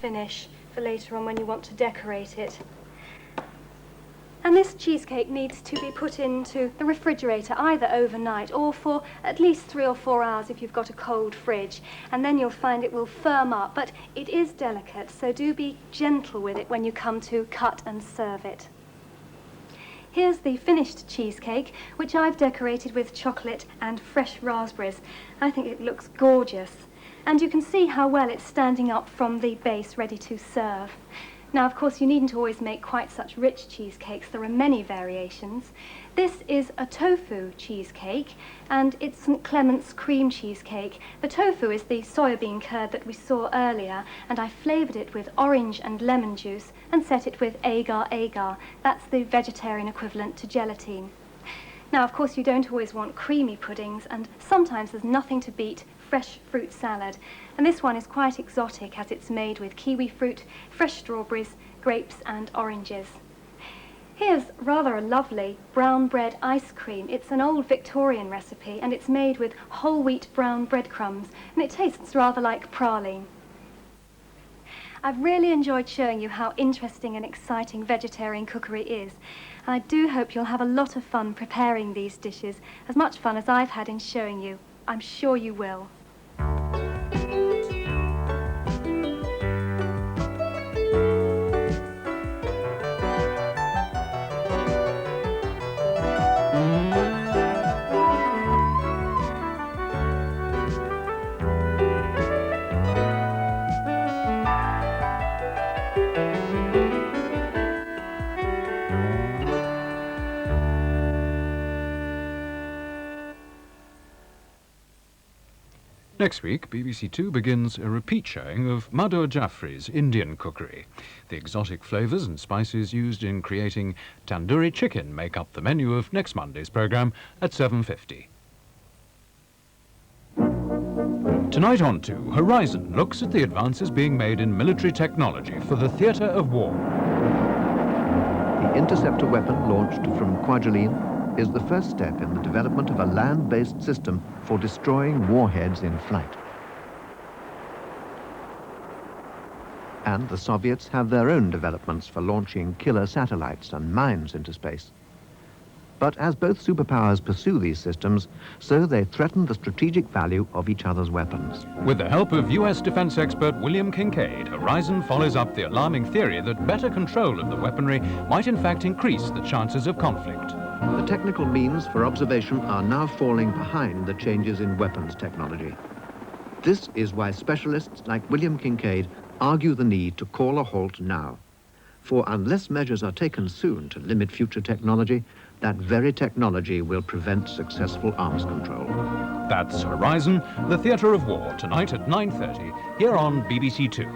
finish for later on when you want to decorate it. And this cheesecake needs to be put into the refrigerator either overnight or for at least 3 or 4 hours if you've got a cold fridge, and then you'll find it will firm up. But it is delicate, so do be gentle with it when you come to cut and serve it. Here's the finished cheesecake, which I've decorated with chocolate and fresh raspberries. I think it looks gorgeous. And you can see how well it's standing up from the base, ready to serve. Now, of course, you needn't always make quite such rich cheesecakes. There are many variations. This is a tofu cheesecake, and it's St. Clement's cream cheesecake. The tofu is the soybean curd that we saw earlier, and I flavoured it with orange and lemon juice and set it with agar-agar. That's the vegetarian equivalent to gelatine. Now, of course, you don't always want creamy puddings, and sometimes there's nothing to beat fresh fruit salad. And this one is quite exotic as it's made with kiwi fruit, fresh strawberries, grapes and oranges. Here's rather a lovely brown bread ice cream. It's an old Victorian recipe and it's made with whole wheat brown breadcrumbs, and it tastes rather like praline. I've really enjoyed showing you how interesting and exciting vegetarian cookery is. And I do hope you'll have a lot of fun preparing these dishes, as much fun as I've had in showing you. I'm sure you will. Next week, BBC2 begins a repeat showing of Madhur Jaffrey's Indian cookery. The exotic flavours and spices used in creating tandoori chicken make up the menu of next Monday's programme at 7:50. Tonight on 2, Horizon looks at the advances being made in military technology for the theatre of war. The interceptor weapon launched from Kwajalein is the first step in the development of a land-based system for destroying warheads in flight. And the Soviets have their own developments for launching killer satellites and mines into space. But as both superpowers pursue these systems, so they threaten the strategic value of each other's weapons. With the help of US defence expert William Kincaid, Horizon follows up the alarming theory that better control of the weaponry might in fact increase the chances of conflict. The technical means for observation are now falling behind the changes in weapons technology. This is why specialists like William Kincaid argue the need to call a halt now. For unless measures are taken soon to limit future technology, that very technology will prevent successful arms control. That's Horizon, the Theatre of War, tonight at 9:30, here on BBC2.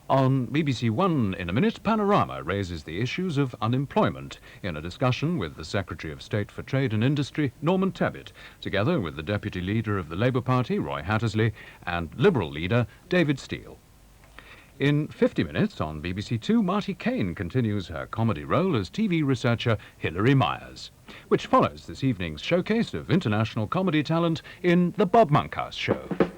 On BBC1 in a minute, Panorama raises the issues of unemployment in a discussion with the Secretary of State for Trade and Industry, Norman Tebbit, together with the Deputy Leader of the Labour Party, Roy Hattersley, and Liberal Leader, David Steele. In 50 minutes on BBC2, Marty Kane continues her comedy role as TV researcher Hilary Myers, which follows this evening's showcase of international comedy talent in The Bob Monkhouse Show.